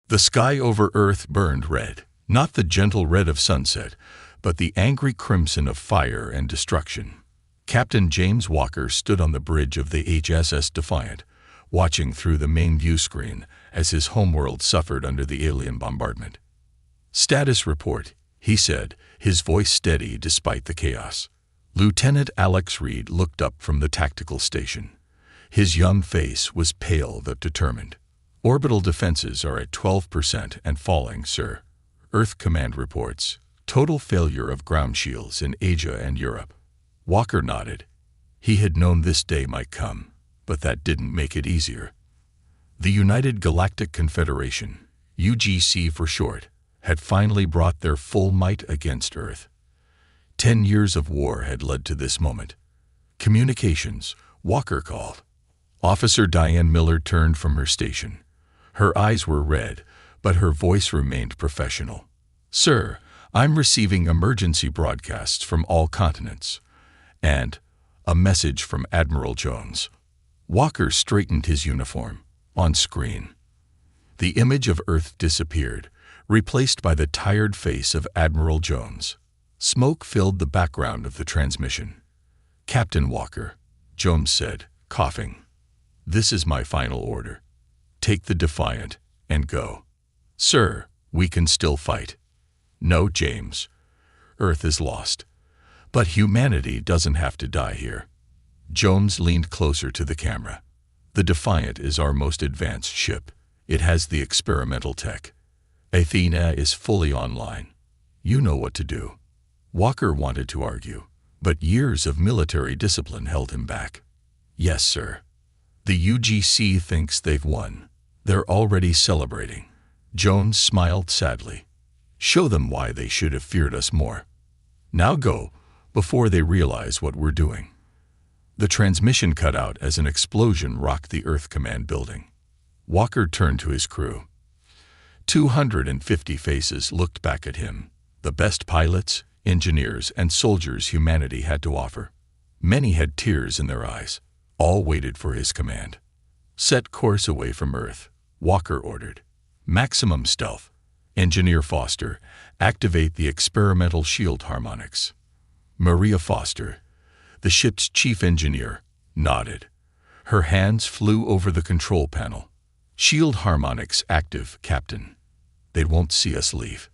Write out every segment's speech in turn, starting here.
The sky over Earth burned red, not the gentle red of sunset, but the angry crimson of fire and destruction. Captain James Walker stood on the bridge of the HSS Defiant, watching through the main view screen as his homeworld suffered under the alien bombardment. "Status report," he said, his voice steady despite the chaos. Lieutenant Alex Reed looked up from the tactical station. His young face was pale but determined. "Orbital defenses are at 12% and falling, sir. Earth Command reports total failure of ground shields in Asia and Europe." Walker nodded. He had known this day might come, but that didn't make it easier. The United Galactic Confederation, UGC for short, had finally brought their full might against Earth. 10 years of war had led to this moment. "Communications," Walker called. Officer Diane Miller turned from her station. Her eyes were red, but her voice remained professional. "Sir, I'm receiving emergency broadcasts from all continents. And a message from Admiral Jones." Walker straightened his uniform. On screen, the image of Earth disappeared, replaced by the tired face of Admiral Jones. Smoke filled the background of the transmission. "Captain Walker," Jones said, coughing, "this is my final order. Take the Defiant and go." "Sir, we can still fight." "No, James. Earth is lost. But humanity doesn't have to die here." Jones leaned closer to the camera. "The Defiant is our most advanced ship. It has the experimental tech. Athena is fully online. You know what to do." Walker wanted to argue, but years of military discipline held him back. "Yes, sir. The UGC thinks they've won. They're already celebrating." Jones smiled sadly. "Show them why they should have feared us more. Now go, before they realize what we're doing." The transmission cut out as an explosion rocked the Earth Command building. Walker turned to his crew. 250 faces looked back at him, the best pilots, engineers, and soldiers humanity had to offer. Many had tears in their eyes. All waited for his command. "Set course away from Earth," Walker ordered. "Maximum stealth. Engineer Foster, activate the experimental shield harmonics." Maria Foster, the ship's chief engineer, nodded. Her hands flew over the control panel. "Shield harmonics active, Captain. They won't see us leave."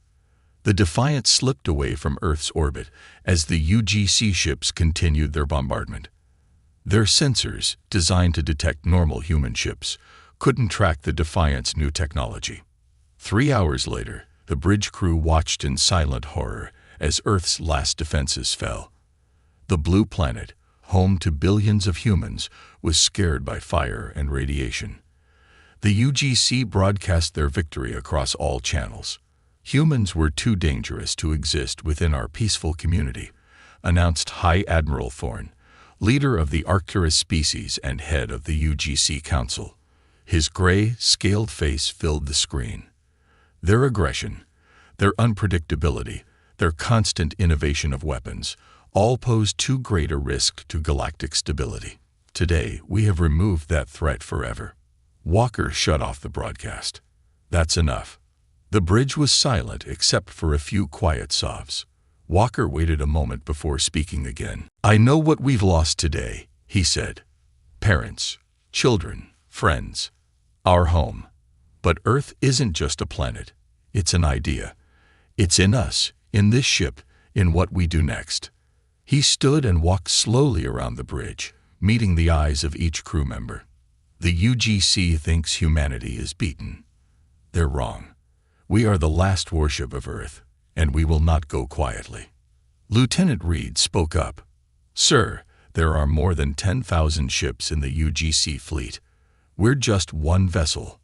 The Defiant slipped away from Earth's orbit as the UGC ships continued their bombardment. Their sensors, designed to detect normal human ships, couldn't track the Defiant's new technology. 3 hours later, the bridge crew watched in silent horror as Earth's last defenses fell. The blue planet, home to billions of humans, was scared by fire and radiation. The UGC broadcast their victory across all channels. "Humans were too dangerous to exist within our peaceful community," announced High Admiral Thorne, leader of the Arcturus species and head of the UGC Council. His gray, scaled face filled the screen. Their aggression, their unpredictability, their constant innovation of weapons, all pose too great a risk to galactic stability. Today, we have removed that threat forever. Walker shut off the broadcast. "That's enough." The bridge was silent except for a few quiet sobs. Walker waited a moment before speaking again. "I know what we've lost today," he said. "Parents, children, friends, our home. But Earth isn't just a planet. It's an idea. It's in us, in this ship, in what we do next." He stood and walked slowly around the bridge, meeting the eyes of each crew member. "The UGC thinks humanity is beaten. They're wrong. We are the last warship of Earth, and we will not go quietly." Lieutenant Reed spoke up. "Sir, there are more than 10,000 ships in the UGC fleet. We're just one vessel."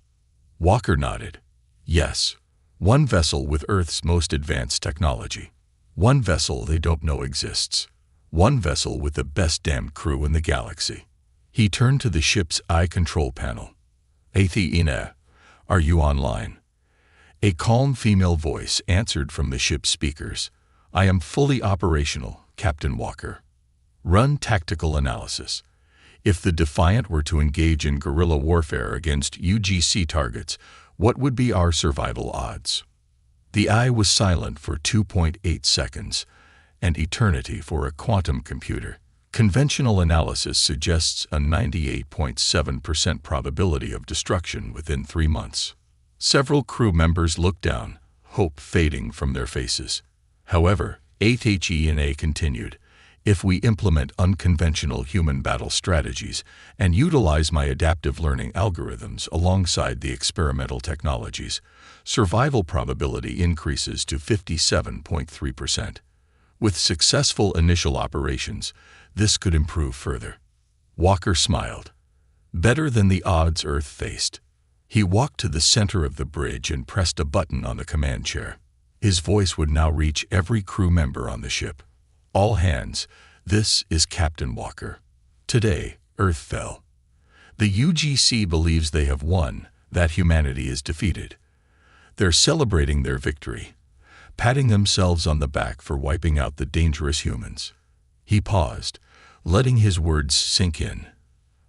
Walker nodded. "Yes, one vessel with Earth's most advanced technology. One vessel they don't know exists. One vessel with the best damned crew in the galaxy." He turned to the ship's eye control panel. "Athena, are you online?" A calm female voice answered from the ship's speakers. "I am fully operational, Captain Walker." "Run tactical analysis. If the Defiant were to engage in guerrilla warfare against UGC targets, What would be our survival odds? The eye was silent for 2.8 seconds, an eternity for a quantum computer. Conventional analysis suggests a 98.7% probability of destruction within 3 months. Several crew members looked down, hope fading from their faces. However, HFY continued. If we implement unconventional human battle strategies and utilize my adaptive learning algorithms alongside the experimental technologies, survival probability increases to 57.3%. With successful initial operations, this could improve further. Walker smiled. Better than the odds Earth faced. He walked to the center of the bridge and pressed a button on the command chair. His voice would now reach every crew member on the ship. All hands, this is Captain Walker. Today, Earth fell. The UGC believes they have won, that humanity is defeated. They're celebrating their victory, patting themselves on the back for wiping out the dangerous humans. He paused, letting his words sink in.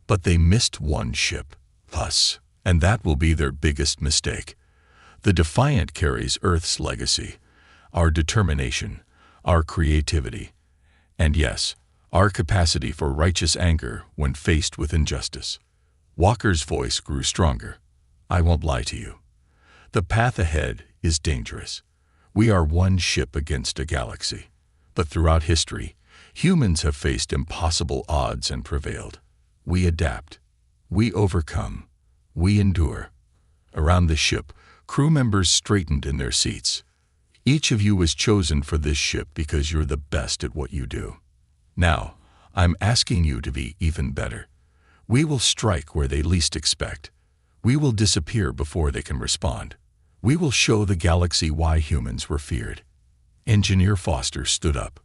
But they missed one ship, us, and that will be their biggest mistake. The Defiant carries Earth's legacy, our determination, our creativity, and yes, our capacity for righteous anger when faced with injustice. Walker's voice grew stronger. I won't lie to you. The path ahead is dangerous. We are one ship against a galaxy. But throughout history, humans have faced impossible odds and prevailed. We adapt. We overcome. We endure. Around the ship, crew members straightened in their seats. Each of you was chosen for this ship because you're the best at what you do. Now, I'm asking you to be even better. We will strike where they least expect. We will disappear before they can respond. We will show the galaxy why humans were feared. Engineer Foster stood up.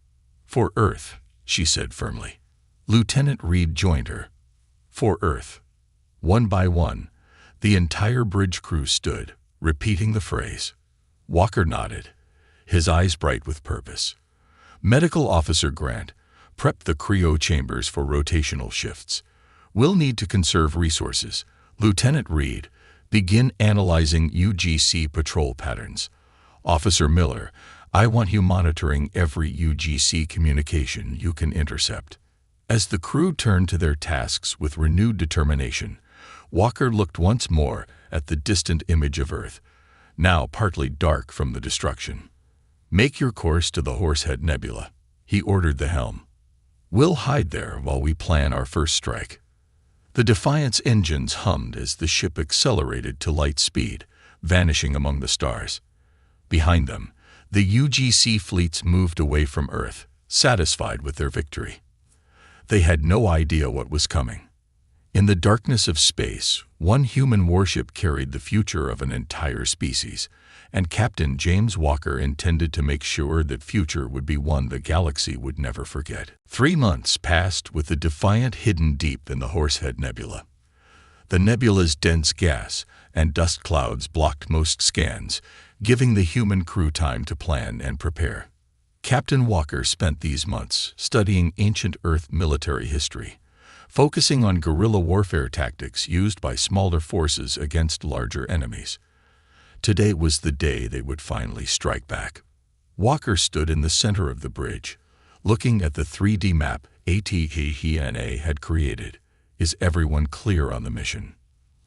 For Earth, she said firmly. Lieutenant Reed joined her. For Earth. One by one, the entire bridge crew stood, repeating the phrase. Walker nodded, his eyes bright with purpose. Medical Officer Grant, prep the cryo chambers for rotational shifts. We'll need to conserve resources. Lieutenant Reed, begin analyzing UGC patrol patterns. Officer Miller, I want you monitoring every UGC communication you can intercept. As the crew turned to their tasks with renewed determination, Walker looked once more at the distant image of Earth, now partly dark from the destruction. Make your course to the Horsehead Nebula, he ordered the helm. We'll hide there while we plan our first strike. The Defiant's engines hummed as the ship accelerated to light speed, vanishing among the stars. Behind them, the UGC fleets moved away from Earth, satisfied with their victory. They had no idea what was coming. In the darkness of space, one human warship carried the future of an entire species, and Captain James Walker intended to make sure that future would be one the galaxy would never forget. 3 months passed with the Defiant hidden deep in the Horsehead Nebula. The nebula's dense gas and dust clouds blocked most scans, giving the human crew time to plan and prepare. Captain Walker spent these months studying ancient Earth military history, focusing on guerrilla warfare tactics used by smaller forces against larger enemies. Today was the day they would finally strike back. Walker stood in the center of the bridge, looking at the 3D map HFY had created. Is everyone clear on the mission?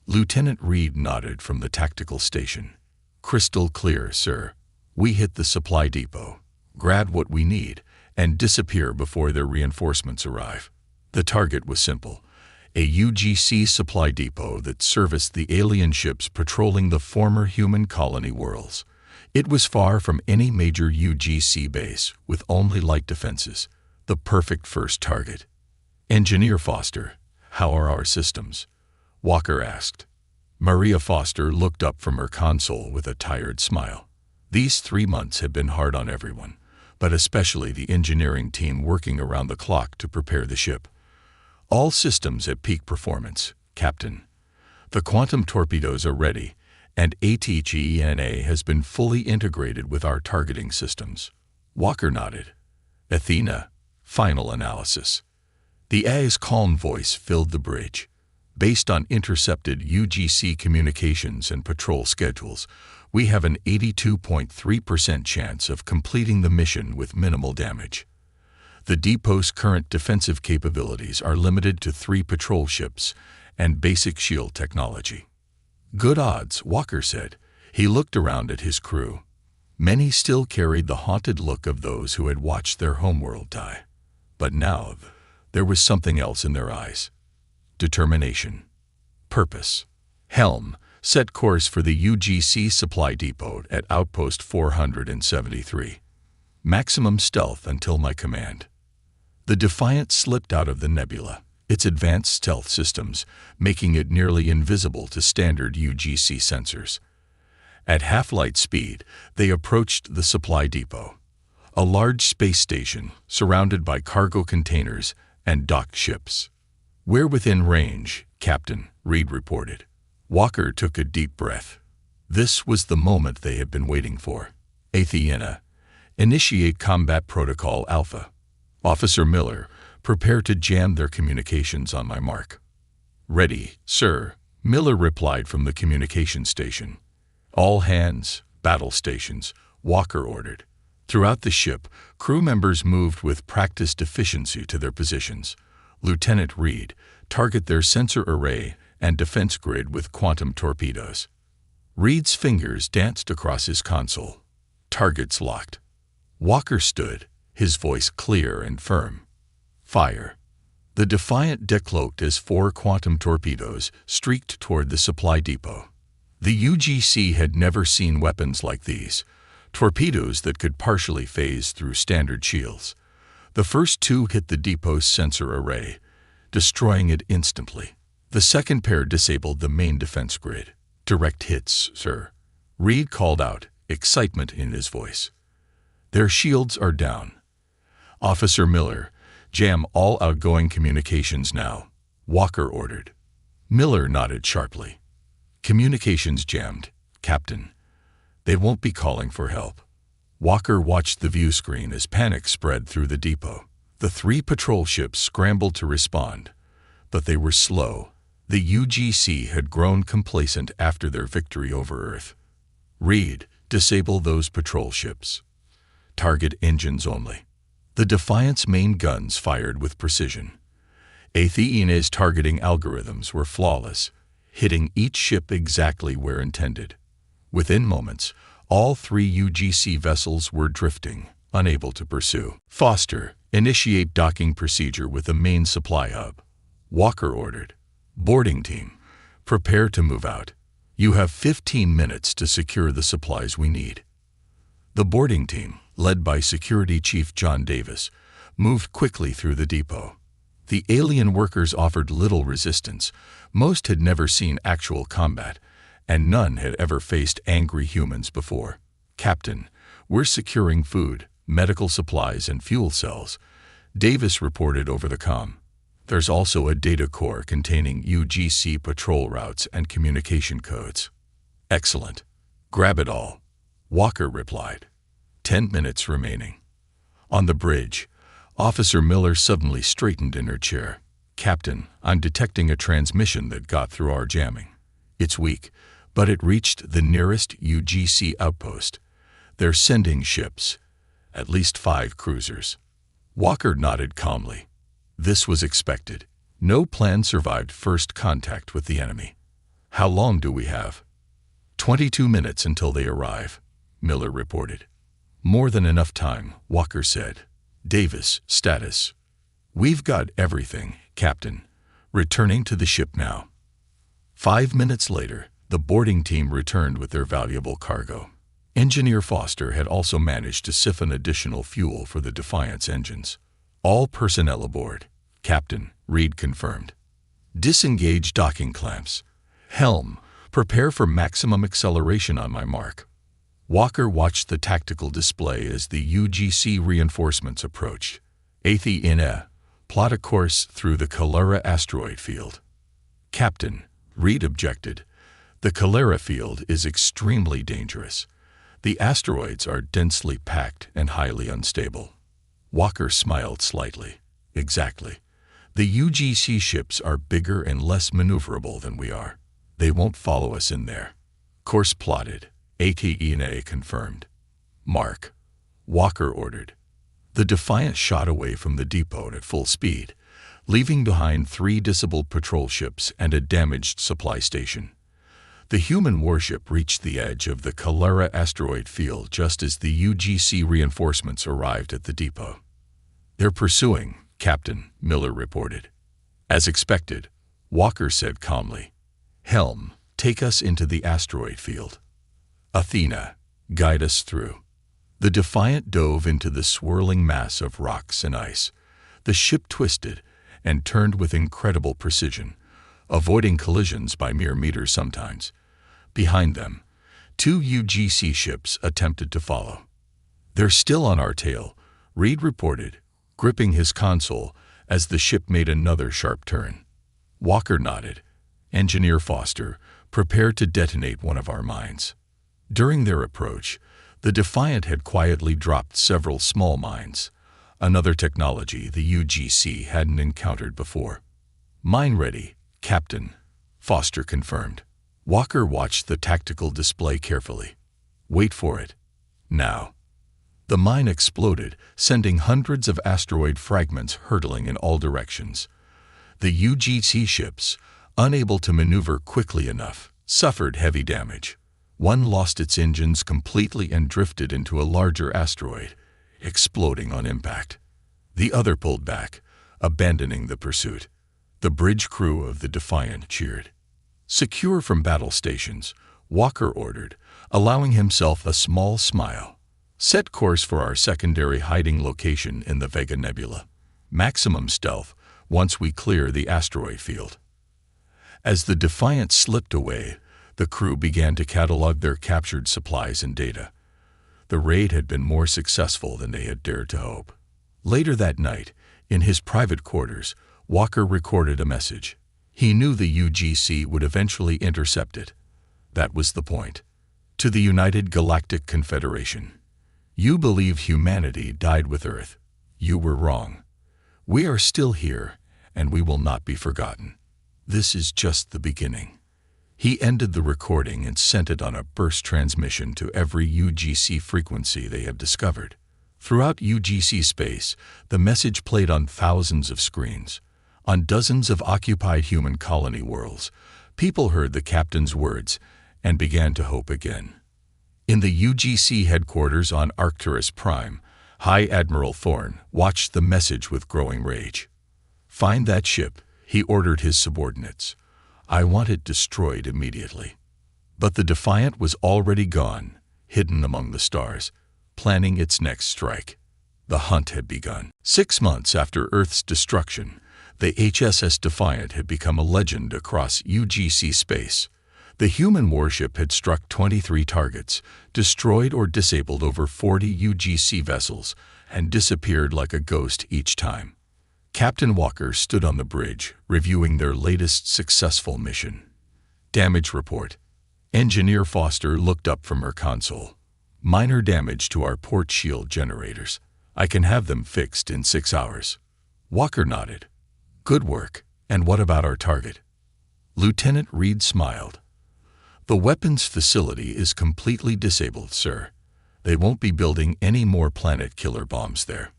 Lieutenant Reed nodded from the tactical station. Crystal clear, sir. We hit the supply depot, grab what we need, and disappear before their reinforcements arrive. The target was simple. A UGC supply depot that serviced the alien ships patrolling the former human colony worlds. It was far from any major UGC base, with only light defenses. The perfect first target. Engineer Foster, how are our systems? Walker asked. Maria Foster looked up from her console with a tired smile. These 3 months had been hard on everyone, but especially the engineering team working around the clock to prepare the ship. All systems at peak performance, Captain. The quantum torpedoes are ready, and HFY has been fully integrated with our targeting systems. Walker nodded. Athena, final analysis. The A's calm voice filled the bridge. Based on intercepted UGC communications and patrol schedules, we have an 82.3% chance of completing the mission with minimal damage. The depot's current defensive capabilities are limited to 3 patrol ships and basic shield technology. Good odds, Walker said. He looked around at his crew. Many still carried the haunted look of those who had watched their homeworld die. But now, there was something else in their eyes. Determination. Purpose. Helm, set course for the UGC supply depot at Outpost 473. Maximum stealth until my command. The Defiant slipped out of the nebula, its advanced stealth systems making it nearly invisible to standard UGC sensors. At half-light speed, they approached the supply depot, a large space station surrounded by cargo containers and docked ships. "We're within range, Captain," Reed reported. Walker took a deep breath. This was the moment they had been waiting for. Athena, initiate Combat Protocol Alpha. Officer Miller, prepare to jam their communications on my mark. Ready, sir, Miller replied from the communication station. All hands, battle stations, Walker ordered. Throughout the ship, crew members moved with practiced efficiency to their positions. Lieutenant Reed, target their sensor array and defense grid with quantum torpedoes. Reed's fingers danced across his console. Targets locked. Walker stood, his voice clear and firm. Fire. The Defiant decloaked as 4 quantum torpedoes streaked toward the supply depot. The UGC had never seen weapons like these, torpedoes that could partially phase through standard shields. The first 2 hit the depot's sensor array, destroying it instantly. The second pair disabled the main defense grid. Direct hits, sir. Reed called out, excitement in his voice. Their shields are down. Officer Miller, jam all outgoing communications now, Walker ordered. Miller nodded sharply. Communications jammed, Captain. They won't be calling for help. Walker watched the view screen as panic spread through the depot. The 3 patrol ships scrambled to respond, but they were slow. The UGC had grown complacent after their victory over Earth. Reed, disable those patrol ships. Target engines only. The Defiant's main guns fired with precision. Athena's targeting algorithms were flawless, hitting each ship exactly where intended. Within moments, all 3 UGC vessels were drifting, unable to pursue. Foster, initiate docking procedure with the main supply hub. Walker ordered. Boarding team, prepare to move out. You have 15 minutes to secure the supplies we need. The boarding team, led by Security Chief John Davis, moved quickly through the depot. The alien workers offered little resistance. Most had never seen actual combat, and none had ever faced angry humans before. Captain, we're securing food, medical supplies, and fuel cells, Davis reported over the comm. There's also a data core containing UGC patrol routes and communication codes. Excellent. Grab it all, Walker replied. 10 minutes remaining. On the bridge, Officer Miller suddenly straightened in her chair. Captain, I'm detecting a transmission that got through our jamming. It's weak, but it reached the nearest UGC outpost. They're sending ships, at least 5 cruisers. Walker nodded calmly. This was expected. No plan survived first contact with the enemy. How long do we have? 22 minutes until they arrive, Miller reported. More than enough time, Walker said. Davis, status. We've got everything, Captain. Returning to the ship now. 5 minutes later, the boarding team returned with their valuable cargo. Engineer Foster had also managed to siphon additional fuel for the Defiant's engines. All personnel aboard, Captain, Reed confirmed. Disengage docking clamps. Helm, prepare for maximum acceleration on my mark. Walker watched the tactical display as the UGC reinforcements approached. Athena, plot a course through the Calera asteroid field. Captain, Reed objected. The Calera field is extremely dangerous. The asteroids are densely packed and highly unstable. Walker smiled slightly. Exactly. The UGC ships are bigger and less maneuverable than we are. They won't follow us in there. Course plotted. Athena confirmed. Mark. Walker ordered. The Defiant shot away from the depot at full speed, leaving behind 3 disabled patrol ships and a damaged supply station. The human warship reached the edge of the Calera asteroid field just as the UGC reinforcements arrived at the depot. "They're pursuing," Captain Miller reported. "As expected," Walker said calmly. "Helm, take us into the asteroid field." "Athena, guide us through." The Defiant dove into the swirling mass of rocks and ice. The ship twisted and turned with incredible precision, avoiding collisions by mere meters sometimes. Behind them, 2 UGC ships attempted to follow. "They're still on our tail," Reed reported, gripping his console as the ship made another sharp turn. Walker nodded. "Engineer Foster, prepare to detonate one of our mines." During their approach, the Defiant had quietly dropped several small mines, another technology the UGC hadn't encountered before. "Mine ready, Captain," Foster confirmed. Walker watched the tactical display carefully. "Wait for it. Now." The mine exploded, sending hundreds of asteroid fragments hurtling in all directions. The UGC ships, unable to maneuver quickly enough, suffered heavy damage. One lost its engines completely and drifted into a larger asteroid, exploding on impact. The other pulled back, abandoning the pursuit. The bridge crew of the Defiant cheered. "Secure from battle stations," Walker ordered, allowing himself a small smile. "Set course for our secondary hiding location in the Vega Nebula. Maximum stealth once we clear the asteroid field." As the Defiant slipped away, the crew began to catalog their captured supplies and data. The raid had been more successful than they had dared to hope. Later that night, in his private quarters, Walker recorded a message. He knew the UGC would eventually intercept it. That was the point. To the United Galactic Confederation. "You believe humanity died with Earth. You were wrong. We are still here, and we will not be forgotten. This is just the beginning." He ended the recording and sent it on a burst transmission to every UGC frequency they have discovered. Throughout UGC space, the message played on thousands of screens. On dozens of occupied human colony worlds, people heard the captain's words and began to hope again. In the UGC headquarters on Arcturus Prime, High Admiral Thorne watched the message with growing rage. "Find that ship," he ordered his subordinates. "I want it destroyed immediately." But the Defiant was already gone, hidden among the stars, planning its next strike. The hunt had begun. 6 months after Earth's destruction, the HSS Defiant had become a legend across UGC space. The human warship had struck 23 targets, destroyed or disabled over 40 UGC vessels, and disappeared like a ghost each time. Captain Walker stood on the bridge, reviewing their latest successful mission. Damage report. Engineer Foster looked up from her console. "Minor damage to our port shield generators. I can have them fixed in 6 hours." Walker nodded. "Good work. And what about our target?" Lieutenant Reed smiled. "The weapons facility is completely disabled, sir. They won't be building any more planet-killer bombs there."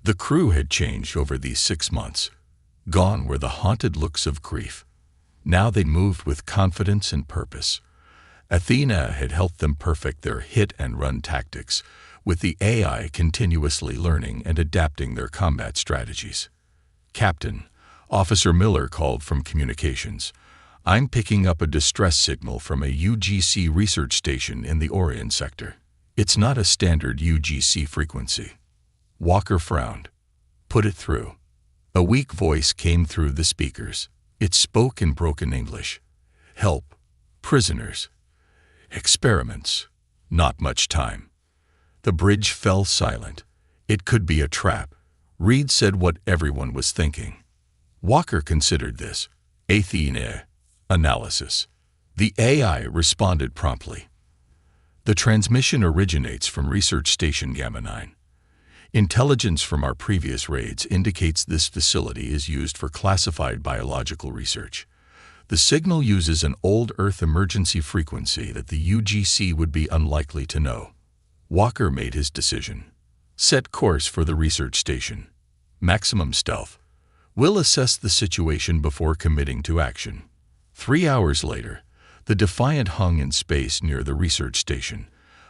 The crew had changed over these 6 months. Gone were the haunted looks of grief. Now they moved with confidence and purpose. Athena had helped them perfect their hit-and-run tactics, with the AI continuously learning and adapting their combat strategies. "Captain," Officer Miller called from communications, "I'm picking up a distress signal from a UGC research station in the Orion sector. It's not a standard UGC frequency." Walker frowned. "Put it through." A weak voice came through the speakers. It spoke in broken English. "Help. Prisoners. Experiments. Not much time." The bridge fell silent. It could be a trap. Reed said what everyone was thinking. Walker considered this. Athena. Analysis. The AI responded promptly. "The transmission originates from Research Station Gamma 9. Intelligence from our previous raids indicates this facility is used for classified biological research. The signal uses an old Earth emergency frequency that the UGC would be unlikely to know. Walker made his decision. Set course for the research station. Maximum stealth. We'll assess the situation before committing to action. 3 hours later, the Defiant hung in space near the research station,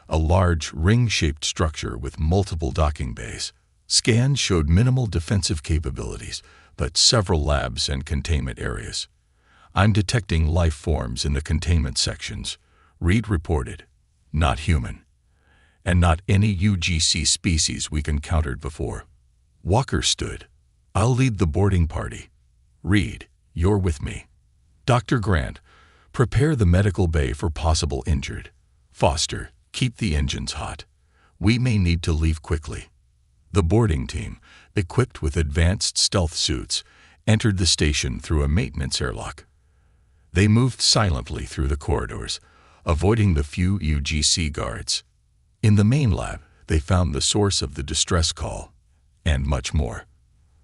a large ring-shaped structure with multiple docking bays. Scans showed minimal defensive capabilities, but several labs and containment areas. I'm detecting life forms in the containment sections, Reed reported. Not human. And not any UGC species we've encountered before. Walker stood. I'll lead the boarding party. Reed, you're with me. Dr. Grant, prepare the medical bay for possible injured. Foster, keep the engines hot. We may need to leave quickly. The boarding team, equipped with advanced stealth suits, entered the station through a maintenance airlock. They moved silently through the corridors, avoiding the few UGC guards. In the main lab, they found the source of the distress call, and much more.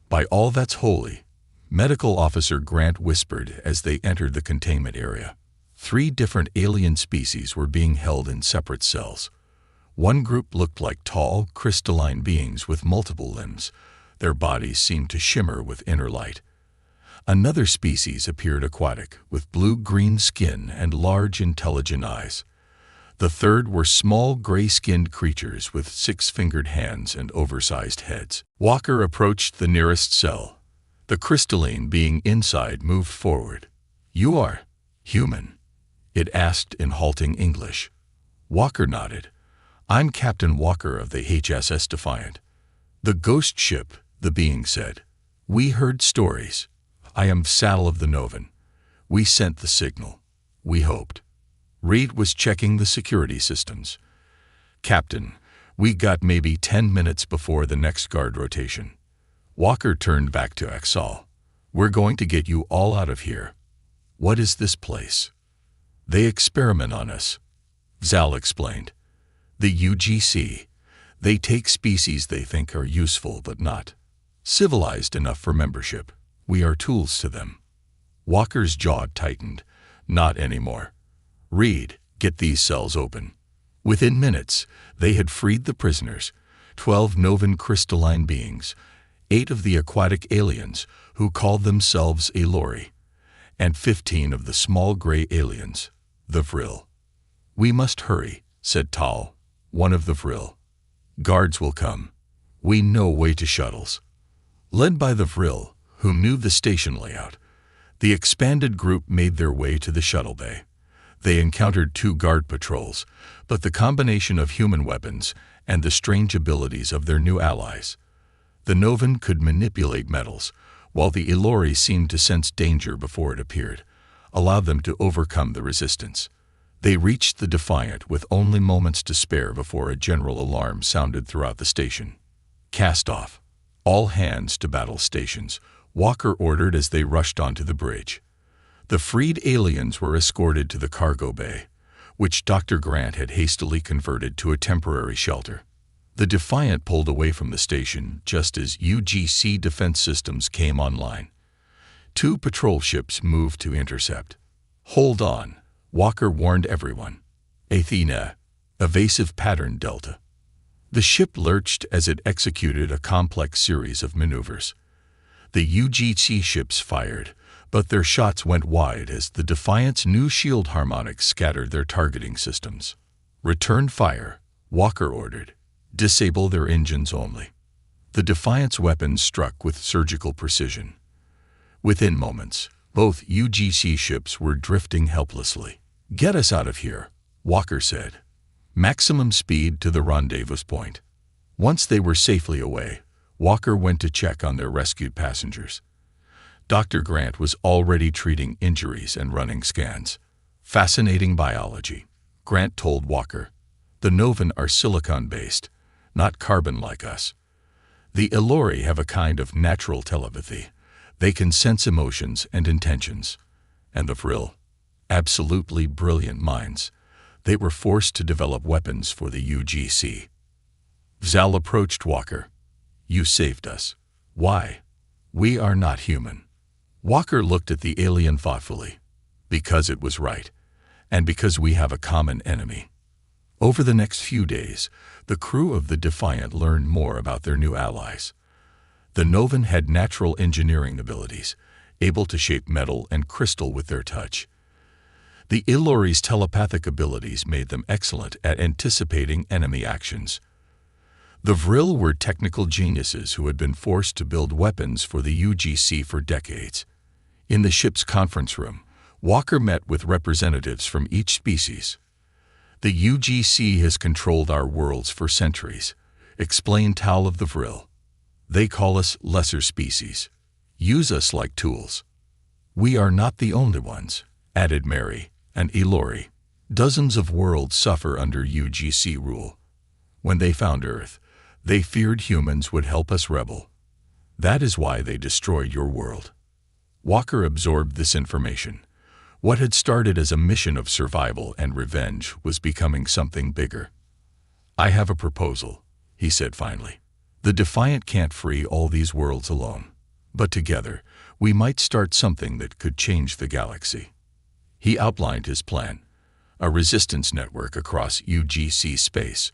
By all that's holy, Medical Officer Grant whispered as they entered the containment area. 3 different alien species were being held in separate cells. One group looked like tall, crystalline beings with multiple limbs. Their bodies seemed to shimmer with inner light. Another species appeared aquatic, with blue-green skin and large, intelligent eyes. The third were small, gray-skinned creatures with 6-fingered hands and oversized heads. Walker approached the nearest cell. The crystalline being inside moved forward. You are human? It asked in halting English. Walker nodded. I'm Captain Walker of the HSS Defiant. The ghost ship, the being said. We heard stories. I am Sal of the Novan. We sent the signal. We hoped. Reed was checking the security systems. Captain, we got maybe 10 minutes before the next guard rotation. Walker turned back to Axel. We're going to get you all out of here. What is this place? They experiment on us. Zal explained. The UGC. They take species they think are useful but not civilized enough for membership. We are tools to them. Walker's jaw tightened. Not anymore. Reed, get these cells open. Within minutes, they had freed the prisoners, 12 Novan crystalline beings, 8 of the aquatic aliens who called themselves Elori, and 15 of the small gray aliens, the Vril. We must hurry, said Tal, one of the Vril. Guards will come. We know way to shuttles. Led by the Vril, who knew the station layout, the expanded group made their way to the shuttle bay. They encountered 2 guard patrols, but the combination of human weapons and the strange abilities of their new allies. The Novan could manipulate metals, while the Elori seemed to sense danger before it appeared, allowed them to overcome the resistance. They reached the Defiant with only moments to spare before a general alarm sounded throughout the station. Cast off. All hands to battle stations, Walker ordered as they rushed onto the bridge. The freed aliens were escorted to the cargo bay, which Dr. Grant had hastily converted to a temporary shelter. The Defiant pulled away from the station just as UGC defense systems came online. 2 patrol ships moved to intercept. Hold on, Walker warned everyone. Athena, evasive pattern Delta. The ship lurched as it executed a complex series of maneuvers. The UGC ships fired, but their shots went wide as the Defiant's new shield harmonics scattered their targeting systems. Return fire, Walker ordered. Disable their engines only. The Defiant's weapons struck with surgical precision. Within moments, both UGC ships were drifting helplessly. Get us out of here, Walker said. Maximum speed to the rendezvous point. Once they were safely away, Walker went to check on their rescued passengers. Dr. Grant was already treating injuries and running scans. Fascinating biology, Grant told Walker. The Novan are silicon-based, not carbon like us. The Elori have a kind of natural telepathy. They can sense emotions and intentions. And the Vril, absolutely brilliant minds. They were forced to develop weapons for the UGC. Zal approached Walker. You saved us. Why? We are not human. Walker looked at the alien thoughtfully. Because it was right, and because we have a common enemy. Over the next few days, the crew of the Defiant learned more about their new allies. The Novan had natural engineering abilities, able to shape metal and crystal with their touch. The Ilori's telepathic abilities made them excellent at anticipating enemy actions. The Vril were technical geniuses who had been forced to build weapons for the UGC for decades. In the ship's conference room, Walker met with representatives from each species. The UGC has controlled our worlds for centuries, explained Tal of the Vril. They call us lesser species. Use us like tools. We are not the only ones, added Mary and Ilori. Dozens of worlds suffer under UGC rule. When they found Earth, they feared humans would help us rebel. That is why they destroyed your world. Walker absorbed this information. What had started as a mission of survival and revenge was becoming something bigger. I have a proposal, he said finally. The Defiant can't free all these worlds alone, but together we might start something that could change the galaxy. He outlined his plan, a resistance network across UGC space.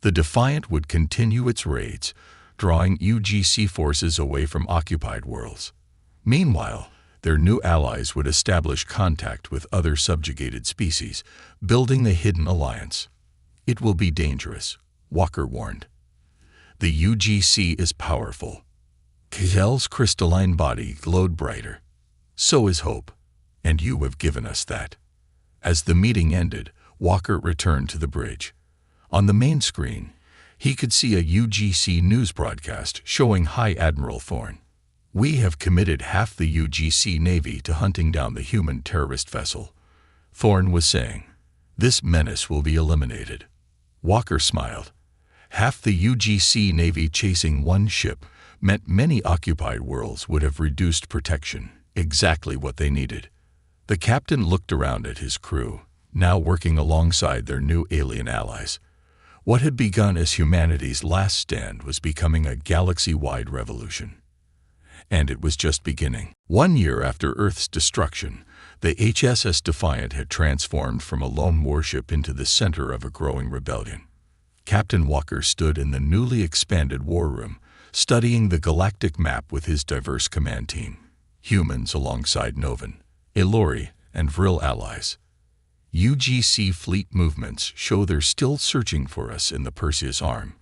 The Defiant would continue its raids, drawing UGC forces away from occupied worlds. Meanwhile, their new allies would establish contact with other subjugated species, building the hidden alliance. It will be dangerous, Walker warned. The UGC is powerful. Kazel's crystalline body glowed brighter. So is hope, and you have given us that. As the meeting ended, Walker returned to the bridge. On the main screen, he could see a UGC news broadcast showing High Admiral Thorne. We have committed half the UGC Navy to hunting down the human terrorist vessel, Thorne was saying. This menace will be eliminated. Walker smiled. Half the UGC Navy chasing one ship meant many occupied worlds would have reduced protection, exactly what they needed. The captain looked around at his crew, now working alongside their new alien allies. What had begun as humanity's last stand was becoming a galaxy-wide revolution. And it was just beginning. 1 year after Earth's destruction, the HSS Defiant had transformed from a lone warship into the center of a growing rebellion. Captain Walker stood in the newly expanded war room, studying the galactic map with his diverse command team. Humans alongside Novan, Ilori, and Vril allies. UGC fleet movements show they're still searching for us in the Perseus Arm,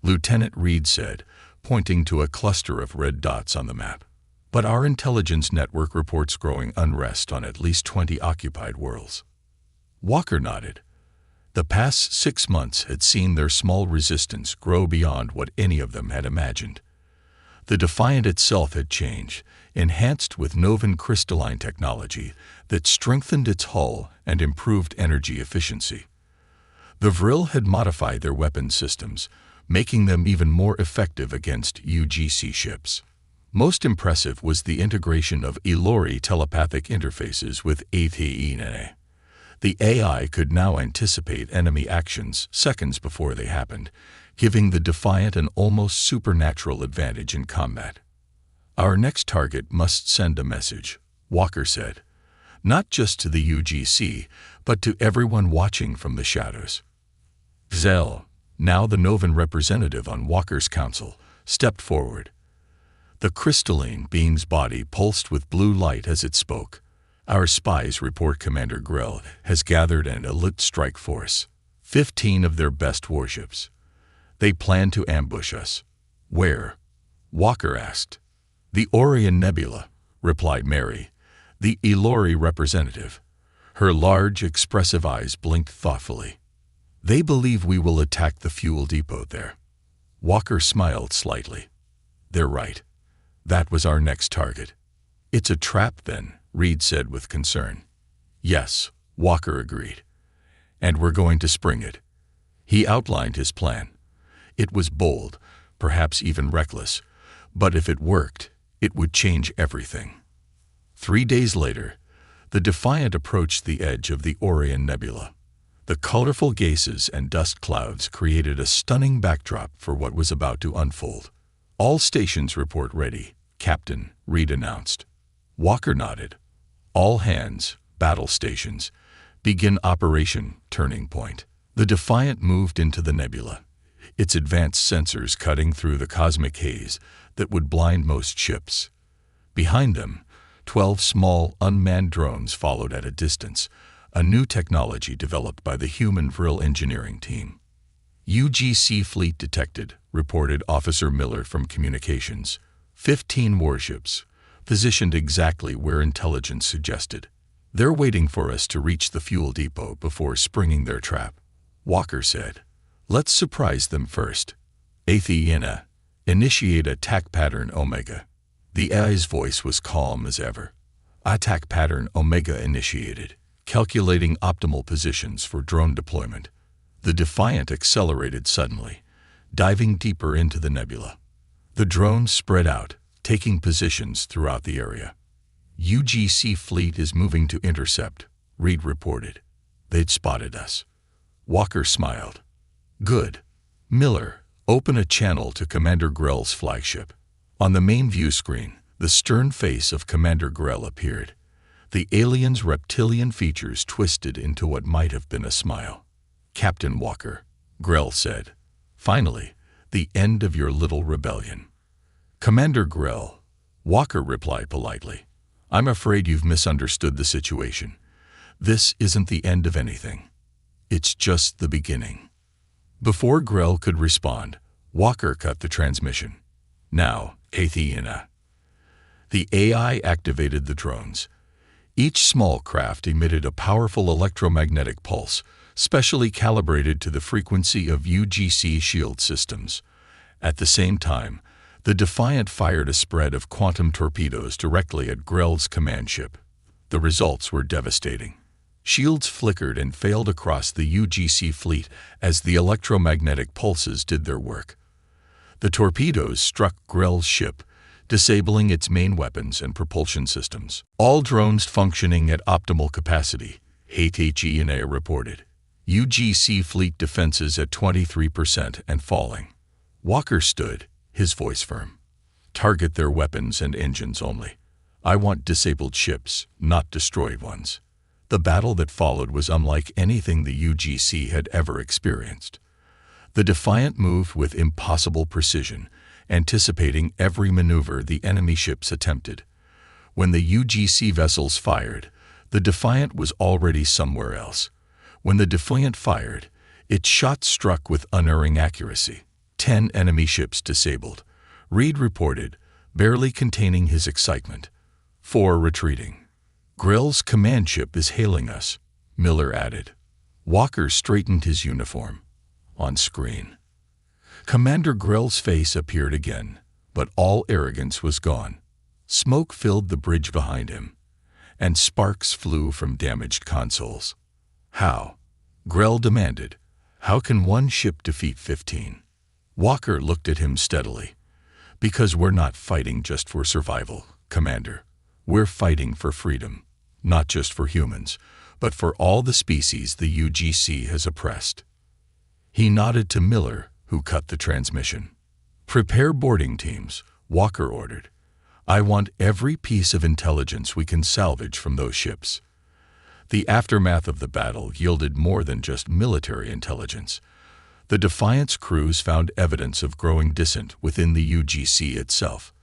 Lieutenant Reed said, pointing to a cluster of red dots on the map. But our intelligence network reports growing unrest on at least 20 occupied worlds. Walker nodded. The past 6 months had seen their small resistance grow beyond what any of them had imagined. The Defiant itself had changed, enhanced with Novan crystalline technology that strengthened its hull and improved energy efficiency. The Vril had modified their weapon systems, making them even more effective against UGC ships. Most impressive was the integration of Ilori telepathic interfaces with HFY. The AI could now anticipate enemy actions seconds before they happened, giving the Defiant an almost supernatural advantage in combat. Our next target must send a message, Walker said, not just to the UGC, but to everyone watching from the shadows. Zell, now the Novan representative on Walker's council, stepped forward. The crystalline being's body pulsed with blue light as it spoke. Our spies report Commander Grell has gathered an elite strike force, 15 of their best warships. They plan to ambush us. Where? Walker asked. The Orion Nebula, replied Mary, the Ilori representative. Her large, expressive eyes blinked thoughtfully. They believe we will attack the fuel depot there. Walker smiled slightly. They're right. That was our next target. It's a trap then, Reed said with concern. Yes, Walker agreed. And we're going to spring it. He outlined his plan. It was bold, perhaps even reckless, but if it worked, it would change everything. 3 days later, the Defiant approached the edge of the Orion Nebula. The colorful gases and dust clouds created a stunning backdrop for what was about to unfold. All stations report ready, Captain, Reed announced. Walker nodded. All hands, battle stations. Begin operation, turning point. The Defiant moved into the nebula, its advanced sensors cutting through the cosmic haze that would blind most ships. Behind them, 12 small, unmanned drones followed at a distance, a new technology developed by the human Vril engineering team. UGC fleet detected, reported Officer Miller from Communications. 15 warships, positioned exactly where intelligence suggested. They're waiting for us to reach the fuel depot before springing their trap, Walker said. Let's surprise them first. Athena, initiate attack pattern Omega. The AI's voice was calm as ever. Attack pattern Omega initiated, calculating optimal positions for drone deployment. The Defiant accelerated suddenly, diving deeper into the nebula. The drones spread out, taking positions throughout the area. UGC fleet is moving to intercept, Reed reported. They'd spotted us. Walker smiled. Good. Miller, open a channel to Commander Grell's flagship. On the main view screen, the stern face of Commander Grell appeared. The alien's reptilian features twisted into what might have been a smile. Captain Walker, Grell said. Finally, the end of your little rebellion. Commander Grell, Walker replied politely. I'm afraid you've misunderstood the situation. This isn't the end of anything. It's just the beginning. Before Grell could respond, Walker cut the transmission. Now, Athena. The AI activated the drones. Each small craft emitted a powerful electromagnetic pulse, specially calibrated to the frequency of UGC shield systems. At the same time, the Defiant fired a spread of quantum torpedoes directly at Grell's command ship. The results were devastating. Shields flickered and failed across the UGC fleet as the electromagnetic pulses did their work. The torpedoes struck Grell's ship, disabling its main weapons and propulsion systems. All drones functioning at optimal capacity, HFY reported. UGC fleet defenses at 23% and falling. Walker stood, his voice firm. Target their weapons and engines only. I want disabled ships, not destroyed ones. The battle that followed was unlike anything the UGC had ever experienced. The Defiant moved with impossible precision, anticipating every maneuver the enemy ships attempted. When the UGC vessels fired, the Defiant was already somewhere else. When the Defiant fired, its shot struck with unerring accuracy. 10 enemy ships disabled, Reed reported, barely containing his excitement. 4 retreating. Grell's command ship is hailing us, Miller added. Walker straightened his uniform. On screen, Commander Grell's face appeared again, but all arrogance was gone. Smoke filled the bridge behind him, and sparks flew from damaged consoles. How? Grell demanded. How can one ship defeat 15? Walker looked at him steadily. Because we're not fighting just for survival, Commander. We're fighting for freedom, not just for humans, but for all the species the UGC has oppressed. He nodded to Miller, who cut the transmission. Prepare boarding teams, Walker ordered. I want every piece of intelligence we can salvage from those ships. The aftermath of the battle yielded more than just military intelligence. The Defiant's crews found evidence of growing dissent within the UGC itself.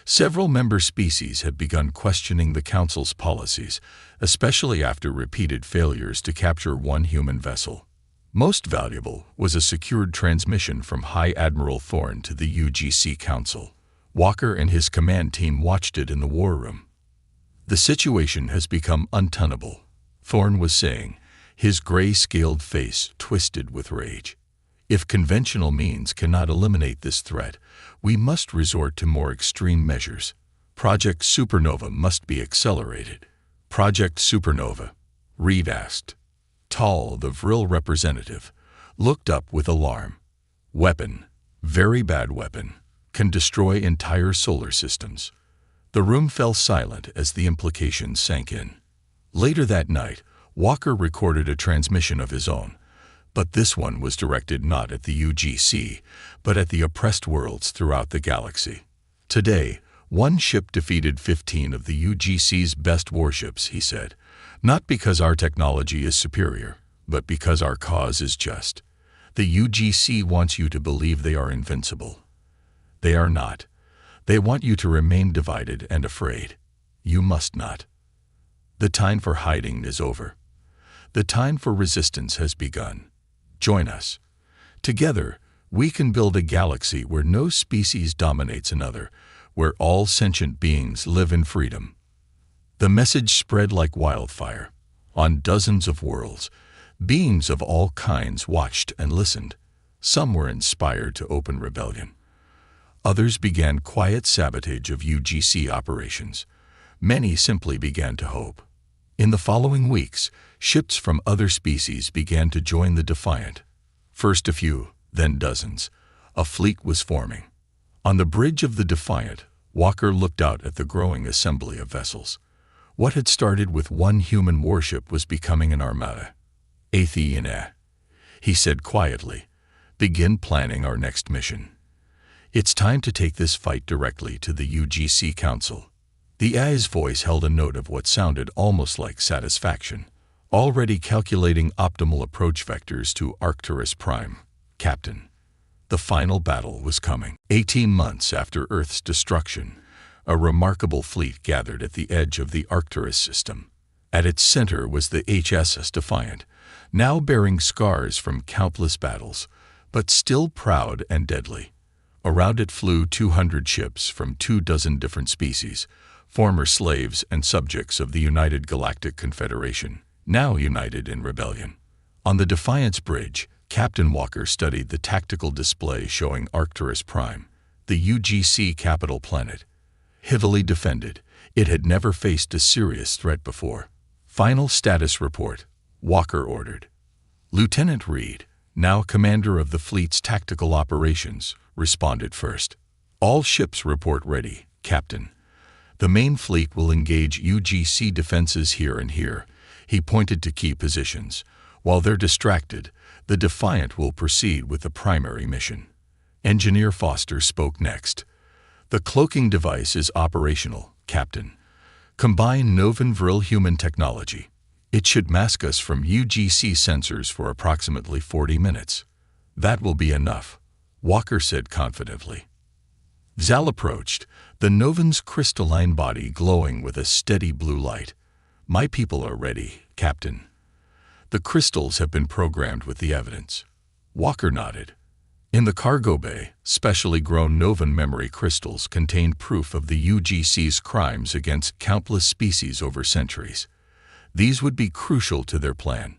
Several member species had begun questioning the Council's policies, especially after repeated failures to capture one human vessel. Most valuable was a secured transmission from High Admiral Thorne to the UGC Council. Walker and his command team watched it in the war room. The situation has become untenable, Thorne was saying, his gray-scaled face twisted with rage. If conventional means cannot eliminate this threat, we must resort to more extreme measures. Project Supernova must be accelerated. Project Supernova, Reed asked. Tall, the Vril representative, looked up with alarm. Weapon, very bad weapon, can destroy entire solar systems. The room fell silent as the implications sank in. Later that night, Walker recorded a transmission of his own, But this one was directed not at the UGC, but at the oppressed worlds throughout the galaxy. Today, one ship defeated 15 of the UGC's best warships, he said, not because our technology is superior, but because our cause is just. The UGC wants you to believe they are invincible. They are not. They want you to remain divided and afraid. You must not. The time for hiding is over. The time for resistance has begun. Join us. Together, we can build a galaxy where no species dominates another, where all sentient beings live in freedom. The message spread like wildfire. On dozens of worlds, beings of all kinds watched and listened. Some were inspired to open rebellion. Others began quiet sabotage of UGC operations. Many simply began to hope. In the following weeks, ships from other species began to join the Defiant. First a few, then dozens. A fleet was forming. On the bridge of the Defiant, Walker looked out at the growing assembly of vessels. What had started with one human warship was becoming an armada. Athena, he said quietly, begin planning our next mission. It's time to take this fight directly to the UGC Council. The AI's voice held a note of what sounded almost like satisfaction. Already calculating optimal approach vectors to Arcturus Prime, Captain. The final battle was coming. 18 months after Earth's destruction, a remarkable fleet gathered at the edge of the Arcturus system. At its center was the HSS Defiant, now bearing scars from countless battles, but still proud and deadly. Around it flew 200 ships from 24 different species, former slaves and subjects of the United Galactic Confederation, now united in rebellion. On the Defiance Bridge, Captain Walker studied the tactical display showing Arcturus Prime, the UGC capital planet. Heavily defended, it had never faced a serious threat before. Final status report, Walker ordered. Lieutenant Reed, now commander of the fleet's tactical operations, responded first. All ships report ready, Captain. The main fleet will engage UGC defenses here and here. He pointed to key positions. While they're distracted, the Defiant will proceed with the primary mission. Engineer Foster spoke next. The cloaking device is operational, Captain. Combine Novan Vril human technology. It should mask us from UGC sensors for approximately 40 minutes. That will be enough, Walker said confidently. Zal approached, the Novan's crystalline body glowing with a steady blue light. My people are ready, Captain. The crystals have been programmed with the evidence. Walker nodded. In the cargo bay, specially grown Novan memory crystals contained proof of the UGC's crimes against countless species over centuries. These would be crucial to their plan.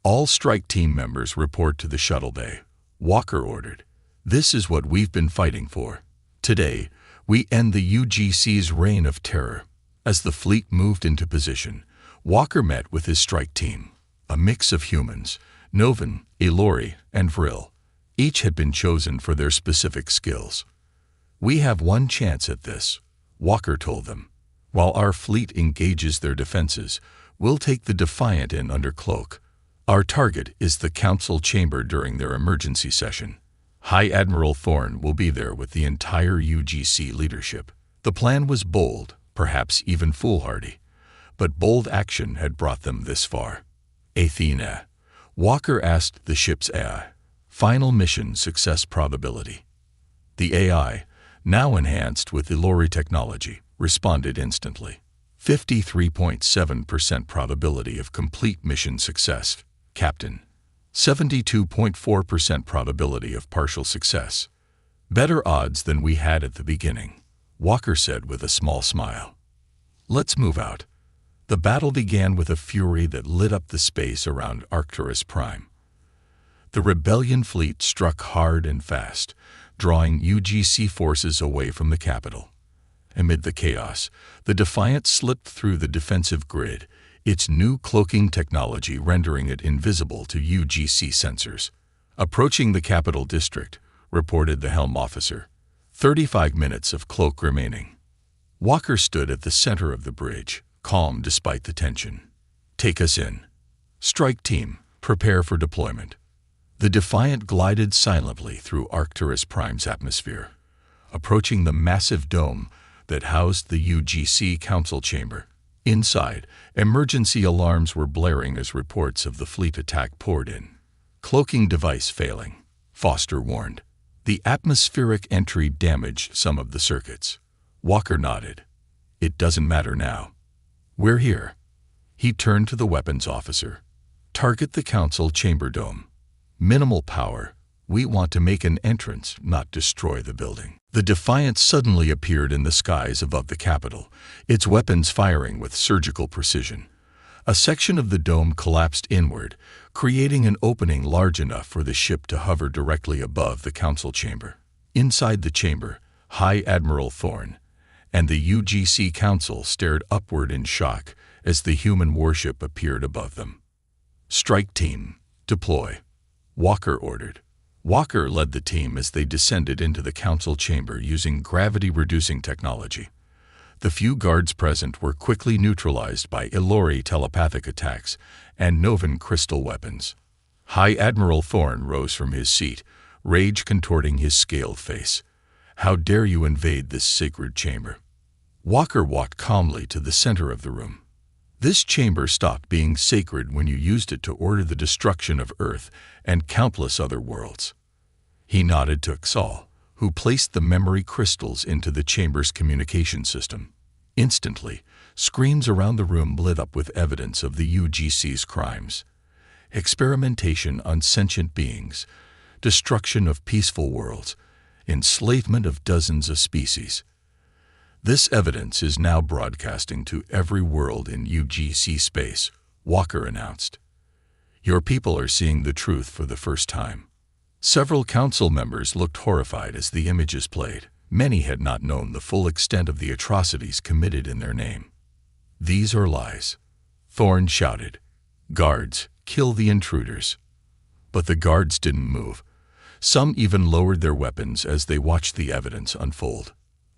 All strike team members report to the shuttle bay, Walker ordered. This is what we've been fighting for. Today, we end the UGC's reign of terror. As the fleet moved into position, Walker met with his strike team, a mix of humans, Novan, Elori, and Vril. Each had been chosen for their specific skills. We have one chance at this, Walker told them. While our fleet engages their defenses, we'll take the Defiant in under cloak. Our target is the council chamber during their emergency session. High Admiral Thorne will be there with the entire UGC leadership. The plan was bold, perhaps even foolhardy, but bold action had brought them this far. Athena, Walker asked the ship's AI, final mission success probability. The AI, now enhanced with Elori technology, responded instantly. 53.7% probability of complete mission success, Captain. 72.4% probability of partial success. Better odds than we had at the beginning, Walker said with a small smile. Let's move out. The battle began with a fury that lit up the space around Arcturus Prime. The rebellion fleet struck hard and fast, drawing UGC forces away from the capital. Amid the chaos, the Defiant slipped through the defensive grid, its new cloaking technology rendering it invisible to UGC sensors. Approaching the capital district, reported the helm officer. 35 minutes of cloak remaining. Walker stood at the center of the bridge, calm despite the tension. Take us in. Strike team, prepare for deployment. The Defiant glided silently through Arcturus Prime's atmosphere, approaching the massive dome that housed the UGC Council chamber. Inside, emergency alarms were blaring as reports of the fleet attack poured in. Cloaking device failing, Foster warned. The atmospheric entry damaged some of the circuits. Walker nodded. It doesn't matter now. We're here. He turned to the weapons officer. Target the council chamber dome. Minimal power. We want to make an entrance, not destroy the building. The Defiant suddenly appeared in the skies above the Capitol, its weapons firing with surgical precision. A section of the dome collapsed inward, creating an opening large enough for the ship to hover directly above the council chamber. Inside the chamber, High Admiral Thorne and the UGC Council stared upward in shock as the human warship appeared above them. Strike team, deploy, Walker ordered. Walker led the team as they descended into the council chamber using gravity-reducing technology. The few guards present were quickly neutralized by Ilori telepathic attacks and Novan crystal weapons. High Admiral Thorne rose from his seat, rage contorting his scaled face. How dare you invade this sacred chamber? Walker walked calmly to the center of the room. This chamber stopped being sacred when you used it to order the destruction of Earth and countless other worlds. He nodded to Xal, who placed the memory crystals into the chamber's communication system. Instantly, screens around the room lit up with evidence of the UGC's crimes. Experimentation on sentient beings, destruction of peaceful worlds, enslavement of dozens of species. This evidence is now broadcasting to every world in UGC space, Walker announced. Your people are seeing the truth for the first time. Several council members looked horrified as the images played. Many had not known the full extent of the atrocities committed in their name. These are lies, Thorne shouted. Guards, kill the intruders. But the guards didn't move. Some even lowered their weapons as they watched the evidence unfold.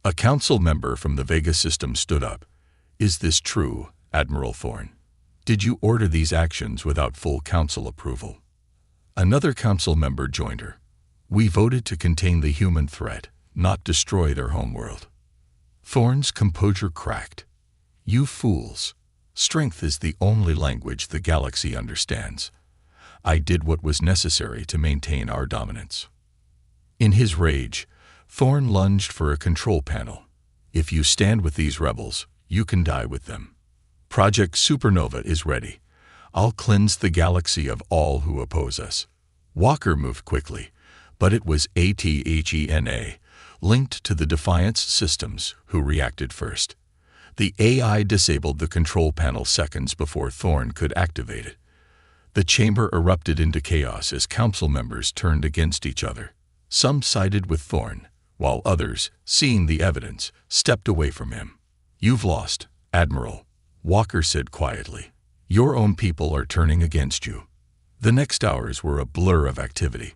A council member from the Vega system stood up. Is this true, Admiral Thorne? Did you order these actions without full council approval? Another council member joined her. We voted to contain the human threat, not destroy their homeworld. Thorne's composure cracked. You fools. Strength is the only language the galaxy understands. I did what was necessary to maintain our dominance. In his rage, Thorne lunged for a control panel. If you stand with these rebels, you can die with them. Project Supernova is ready. I'll cleanse the galaxy of all who oppose us. Walker moved quickly, but it was Athena, linked to the Defiance systems, who reacted first. The AI disabled the control panel seconds before Thorne could activate it. The chamber erupted into chaos as council members turned against each other. Some sided with Thorne, while others, seeing the evidence, stepped away from him. You've lost, Admiral, Walker said quietly. Your own people are turning against you. The next hours were a blur of activity.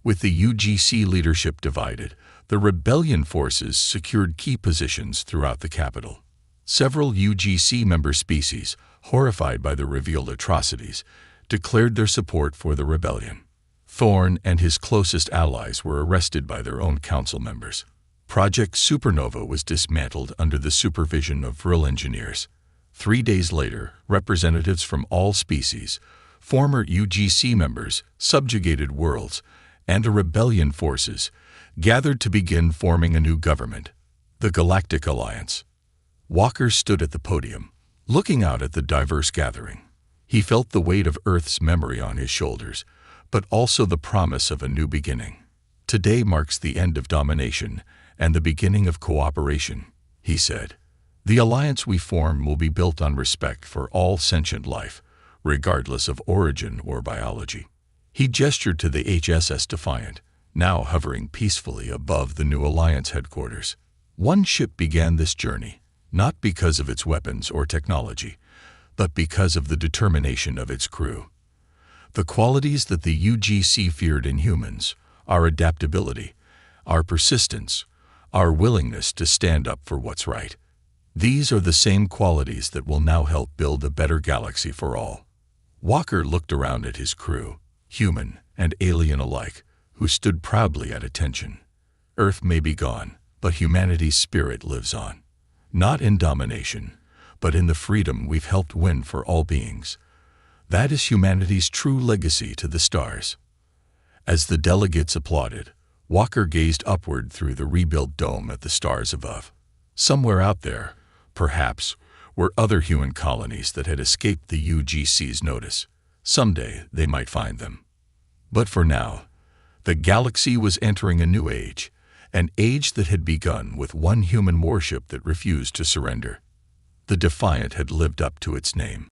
With the UGC leadership divided, the rebellion forces secured key positions throughout the capital. Several UGC member species, horrified by the revealed atrocities, declared their support for the rebellion. Thorne and his closest allies were arrested by their own council members. Project Supernova was dismantled under the supervision of Vril engineers. 3 days later, representatives from all species, former UGC members, subjugated worlds, and rebellion forces gathered to begin forming a new government, the Galactic Alliance. Walker stood at the podium, looking out at the diverse gathering. He felt the weight of Earth's memory on his shoulders, but also the promise of a new beginning. Today marks the end of domination and the beginning of cooperation, he said. The alliance we form will be built on respect for all sentient life, regardless of origin or biology. He gestured to the HSS Defiant, now hovering peacefully above the new alliance headquarters. One ship began this journey, not because of its weapons or technology, but because of the determination of its crew. The qualities that the UGC feared in humans, our adaptability, our persistence, our willingness to stand up for what's right. These are the same qualities that will now help build a better galaxy for all. Walker looked around at his crew. human and alien alike, who stood proudly at attention. Earth may be gone, but humanity's spirit lives on. Not in domination, but in the freedom we've helped win for all beings. That is humanity's true legacy to the stars. As the delegates applauded, Walker gazed upward through the rebuilt dome at the stars above. Somewhere out there, perhaps, were other human colonies that had escaped the UGC's notice. Someday they might find them. But for now, the galaxy was entering a new age, an age that had begun with one human warship that refused to surrender. The Defiant had lived up to its name.